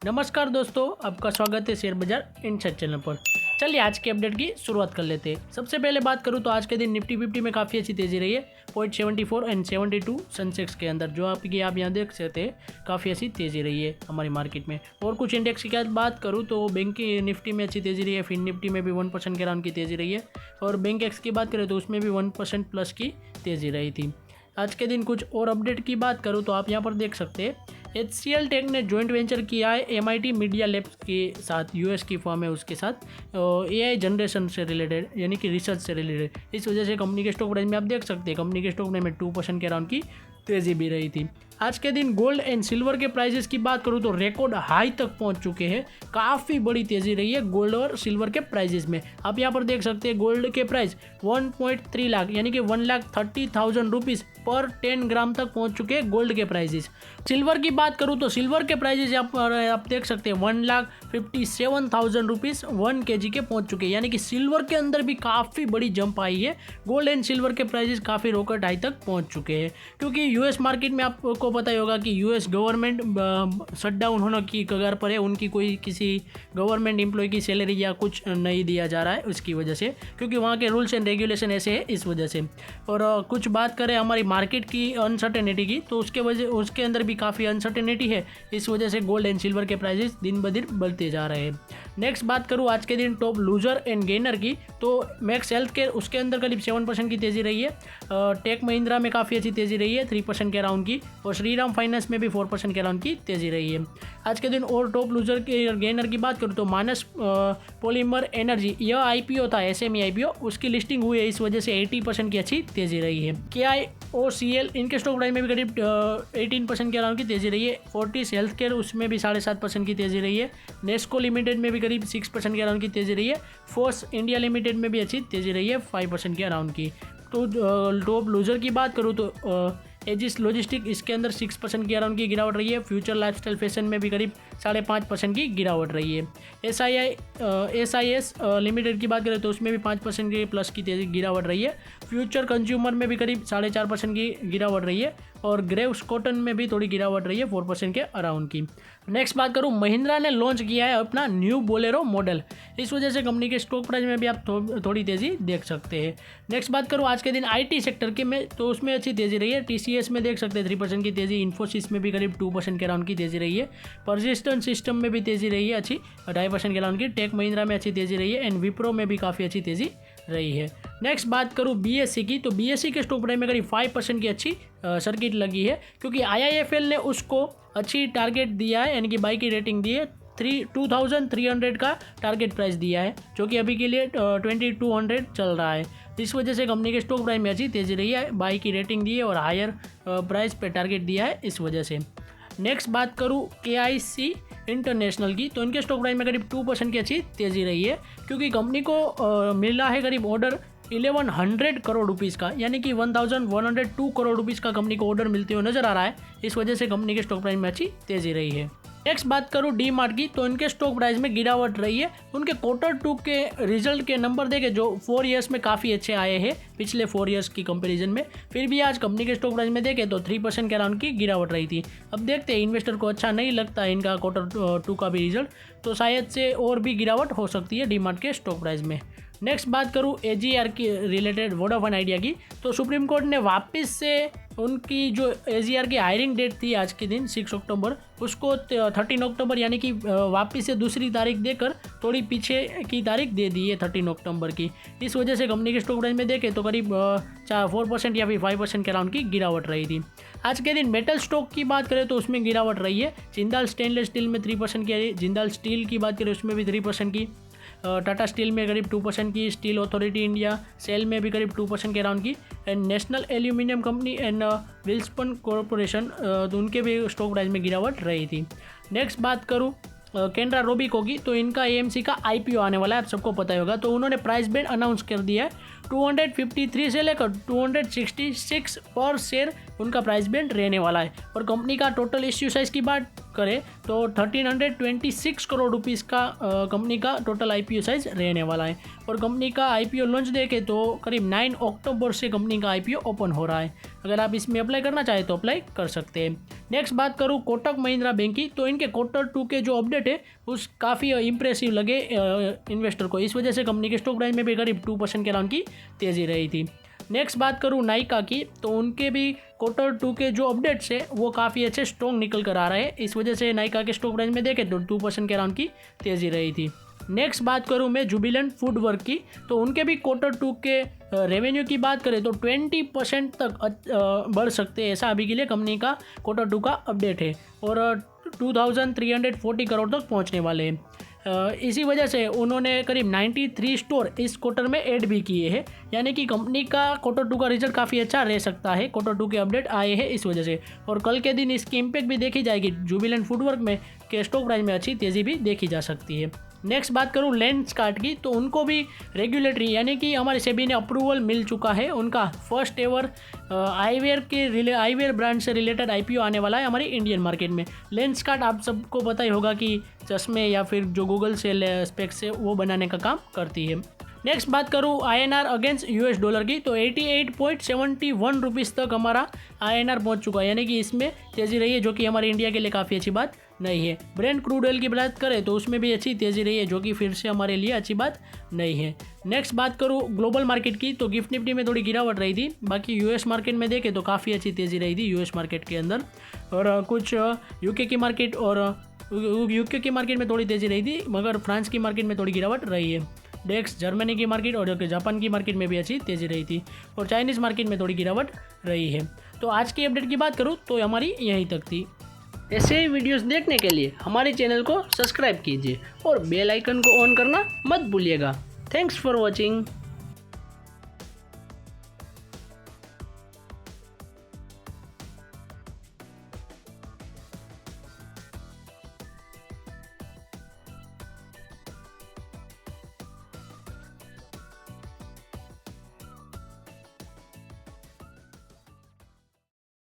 नमस्कार दोस्तों, आपका स्वागत है शेयर बाजार इनसाइड चैनल पर। चलिए आज के अपडेट की शुरुआत कर लेते हैं। सबसे पहले बात करूं तो आज के दिन निफ्टी 50 में काफ़ी अच्छी तेज़ी रही है। 0.74 एंड 72 सेंसेक्स के अंदर जो आप यहाँ देख सकते हैं काफ़ी अच्छी तेज़ी रही है हमारी मार्केट में। और कुछ इंडेक्स की बात करूँ तो बैंक की निफ्टी में अच्छी तेज़ी रही है, फिन निफ्टी में भी 1% के अराउंड की तेज़ी रही है और बैंक एक्स की बात करें तो उसमें भी 1% प्लस की तेज़ी रही थी। आज के दिन कुछ और अपडेट की बात करूँ तो आप यहाँ पर देख सकते हैं HCL टेक ने जॉइंट वेंचर किया है MIT मीडिया लैब्स के साथ, यूएस की फर्म है उसके साथ, AI जनरेशन से रिलेटेड यानी कि रिसर्च से रिलेटेड। इस वजह से कंपनी के स्टॉक प्राइस में आप देख सकते हैं कंपनी के स्टॉक प्राइस में 2% के अराउंड की तेज़ी भी रही थी। आज के दिन गोल्ड एंड सिल्वर के प्राइजेस की बात करूँ तो रिकॉर्ड हाई तक पहुंच चुके हैं। काफ़ी बड़ी तेज़ी रही है गोल्ड और सिल्वर के प्राइजेस में। आप यहाँ पर देख सकते हैं गोल्ड के प्राइस 1.3 लाख यानी कि 1,30,000 रुपीज़ पर 10 ग्राम तक पहुंच चुके हैं गोल्ड के प्राइजेस। सिल्वर की बात करूँ तो सिल्वर के प्राइजेस यहाँ पर आप देख सकते हैं 1,57,000 रुपीज़ 1 kg के पहुंच चुके हैं, यानी कि सिल्वर के अंदर भी काफ़ी बड़ी जंप आई है। गोल्ड एंड सिल्वर के प्राइजेस काफ़ी रॉकेट हाई तक पहुंच चुके हैं, क्योंकि यूएस मार्केट में आपको पता ही होगा कि यूएस गवर्नमेंट शटडाउन होने की कगार पर है। उनकी कोई किसी गवर्नमेंट एम्प्लॉय की सैलरी या कुछ नहीं दिया जा रहा है उसकी वजह से, क्योंकि वहाँ के रूल्स एंड रेगुलेशन ऐसे है इस वजह से। और कुछ बात करें हमारी मार्केट की अनसर्टेनिटी की तो उसके अंदर भी काफ़ी अनसर्टेनिटी है। इस वजह से गोल्ड एंड सिल्वर के प्राइजेस दिन ब दिन बढ़ते जा रहे हैं। नेक्स्ट बात करूँ आज के दिन टॉप लूजर एंड गेनर की तो मैक्स हेल्थ केयर उसके अंदर करीब 7% की तेज़ी रही है। टेक महिंद्रा में काफ़ी अच्छी तेज़ी रही है 3% के अराउंड की, और श्रीराम फाइनेंस में भी 4% के अराउंड की तेज़ी रही है आज के दिन। और टॉप लूजर के गेनर की बात करूँ तो मानस पॉलीमर एनर्जी, यह IPO था SME IPO, उसकी लिस्टिंग हुई है, इस वजह से 80% की अच्छी तेज़ी रही है। KIOCL इनके स्टॉक प्राइस में भी करीब 18% के अराउंड की तेज़ी रही है। फोर्टिस हेल्थ केयर उसमें भी 7.5% की तेज़ी रही है। नेस्को लिमिटेड में भी करीब 6% के अराउंड की तेज़ी रही है। फोर्स इंडिया लिमिटेड में भी अच्छी तेज़ी रही है 5% के अराउंड की। तो टॉप लूजर की बात करूँ तो एजिस लॉजिस्टिक इसके अंदर 6% की अराउंड की गिरावट रही है। फ्यूचर लाइफस्टाइल फैशन में भी करीब 5.5% की गिरावट रही है। SIS लिमिटेड की बात करें तो उसमें भी 5% की प्लस की तेज़ी गिरावट रही है। फ्यूचर कंज्यूमर में भी करीब 4.5% की गिरावट रही है, और ग्रेव्स कॉटन में भी थोड़ी गिरावट रही है 4% के अराउंड की। नेक्स्ट बात करूँ, महिंद्रा ने लॉन्च किया है अपना न्यू बोलेरो मॉडल, इस वजह से कंपनी के स्टॉक प्राइस में भी आप थोड़ी तेज़ी देख सकते हैं। नेक्स्ट बात करूँ आज के दिन IT सेक्टर के में तो उसमें अच्छी तेज़ी रही है। TCS में देख सकते हैं 3% की तेज़ी, इन्फोसिस में भी करीब 2% के अराउंड की तेज़ी रही है। परसिस्टेंट सिस्टम में भी तेज़ी रही है अच्छी 2.5% के अराउंड की। टेक महिंद्रा में अच्छी तेज़ी रही है एंड विप्रो में भी काफ़ी अच्छी तेज़ी रही है। नेक्स्ट बात करूँ BSE की तो BSE के स्टॉक प्राइस में करीब 5% की अच्छी सर्किट लगी है, क्योंकि IIFL ने उसको अच्छी टारगेट दिया है, यानी कि बाई की रेटिंग दी है 2300 का टारगेट प्राइस दिया है, जो कि अभी के लिए 2200 चल रहा है। इस वजह से कंपनी के स्टॉक प्राइस में अच्छी तेज़ी रही है, बाई की रेटिंग दी है और हायर प्राइस पे टारगेट दिया है इस वजह से। नेक्स्ट बात करूँ KIC इंटरनेशनल की तो इनके स्टॉक प्राइस में करीब 2% की अच्छी तेज़ी रही है, क्योंकि कंपनी को मिला है करीब ऑर्डर 1100 करोड़ रुपीज़ का, यानी कि 1102 करोड़ रुपीज़ का कंपनी को ऑर्डर मिलते हुए नजर आ रहा है। इस वजह से कंपनी के स्टॉक प्राइस में अच्छी तेज़ी रही है। नेक्स्ट बात करूँ DMart की तो इनके स्टॉक प्राइस में गिरावट रही है। उनके Q2 के रिजल्ट के नंबर देखे जो 4 ईयर्स में काफ़ी अच्छे आए हैं पिछले 4 ईयर्स की कंपैरिजन में, फिर भी आज कंपनी के स्टॉक प्राइस में देखे तो 3% के अराउंड की गिरावट रही थी। अब देखते हैं, इन्वेस्टर को अच्छा नहीं लगता है इनका Q2 का भी रिजल्ट, तो शायद से और भी गिरावट हो सकती है DMart के स्टॉक प्राइस में। नेक्स्ट बात करूँ AGR की रिलेटेड वोडाफोन आइडिया की तो सुप्रीम कोर्ट ने वापस से उनकी जो AGR की हायरिंग डेट थी आज के दिन 6 अक्टूबर, उसको 13 अक्टूबर यानी कि वापस से दूसरी तारीख देकर थोड़ी पीछे की तारीख दे दी है 13 अक्टूबर की। इस वजह से कंपनी के स्टॉक प्राइस में देखें तो करीब 4% या फिर 5% के अराउंड की गिरावट रही थी। आज के दिन मेटल स्टॉक की बात करें तो उसमें गिरावट रही है। जिंदाल स्टेनलेस स्टील में 3% की, जिंदाल स्टील की बात करें उसमें भी 3% की, टाटा स्टील में करीब 2% की, स्टील अथॉरिटी इंडिया सेल में भी करीब 2% के अराउंड की, and national aluminium company and Wilson corporation उनके भी स्टॉक प्राइस में गिरावट रही थी। नेक्स्ट बात करूँ कैनरा रोबिको की तो इनका AMC का IPO आने वाला है, आप सबको पता ही होगा। तो उन्होंने प्राइस बैंड अनाउंस कर दिया है 253 से लेकर 266 पर शेयर उनका प्राइस बैंड रहने वाला है। और कंपनी का टोटल इश्यू साइज़ की बात करें तो 1326 करोड़ रुपीज़ का कंपनी का टोटल IPO साइज़ रहने वाला है। और कंपनी का IPO लॉन्च देखें तो करीब 9 अक्टूबर से कंपनी का IPO ओपन हो रहा है। अगर आप इसमें अप्लाई करना चाहें तो अप्लाई कर सकते हैं। नेक्स्ट बात करूँ कोटक महिंद्रा बैंक की, तो इनके Q2 के जो अपडेट है उस काफ़ी इंप्रेसिव लगे इन्वेस्टर को। इस वजह से कंपनी के स्टॉक प्राइस में भी करीब 2% के अराउंड की तेज़ी रही थी। नेक्स्ट बात करूँ नायका की, तो उनके भी Q2 के जो अपडेट्स है वो काफ़ी अच्छे स्ट्रॉन्ग निकल कर आ रहे हैं। इस वजह से नायका के स्टॉक प्राइस में देखें तो 2% के अराउंड की तेज़ी रही थी। नेक्स्ट बात करूँ मैं जुबिलेंट फूडवर्क की, तो उनके भी Q2 के रेवेन्यू की बात करें तो 20% तक बढ़ सकते हैं, ऐसा अभी के लिए कंपनी का Q2 का अपडेट है। और 2340 करोड़ तक पहुंचने वाले हैं। इसी वजह से उन्होंने करीब 93 स्टोर इस क्वार्टर में ऐड भी किए हैं, यानी कि कंपनी का Q2 का रिजल्ट काफ़ी अच्छा रह सकता है। Q2 के अपडेट आए हैं इस वजह से, और कल के दिन इसकी इम्पैक्ट भी देखी जाएगी। जुबिलेंट फूडवर्क में के स्टॉक प्राइस में अच्छी तेज़ी भी देखी जा सकती है। नेक्स्ट बात करूँ लेंसकार्ट की, तो उनको भी रेगुलेटरी यानी कि हमारे सेबी ने अप्रूवल मिल चुका है। उनका फर्स्ट एवर आईवेयर ब्रांड से रिलेटेड IPO आने वाला है हमारी इंडियन मार्केट में। लेंसकार्ट आप सबको पता ही होगा कि चश्मे या फिर जो गूगल से स्पेक्स है वो बनाने का काम करती है। नेक्स्ट बात करूँ INR अगेंस्ट $, की, तो 88.71 रुपीज़ तक हमारा INR पहुंच चुका है, यानी कि इसमें तेज़ी रही है, जो कि हमारे इंडिया के लिए काफ़ी अच्छी बात नहीं है। ब्रेंट क्रूड ऑयल की बात करें तो उसमें भी अच्छी तेज़ी रही है, जो कि फिर से हमारे लिए अच्छी बात नहीं है। नेक्स्ट बात करूँ ग्लोबल मार्केट की, तो गिफ्ट निफ्टी में थोड़ी गिरावट रही थी। बाकी US मार्केट में देखें तो काफ़ी अच्छी तेज़ी रही थी US मार्केट के अंदर। और कुछ UK की मार्केट में थोड़ी तेज़ी रही थी, मगर फ्रांस की मार्केट में थोड़ी गिरावट रही है। डेक्स जर्मनी की मार्केट और जापान की मार्केट में भी अच्छी तेज़ी रही थी, और चाइनीज़ मार्केट में थोड़ी गिरावट रही है। तो आज की अपडेट की बात करूँ तो हमारी यहीं तक थी। ऐसे ही वीडियोस देखने के लिए हमारे चैनल को सब्सक्राइब कीजिए और बेल आइकन को ऑन करना मत भूलिएगा। Thanks for watching.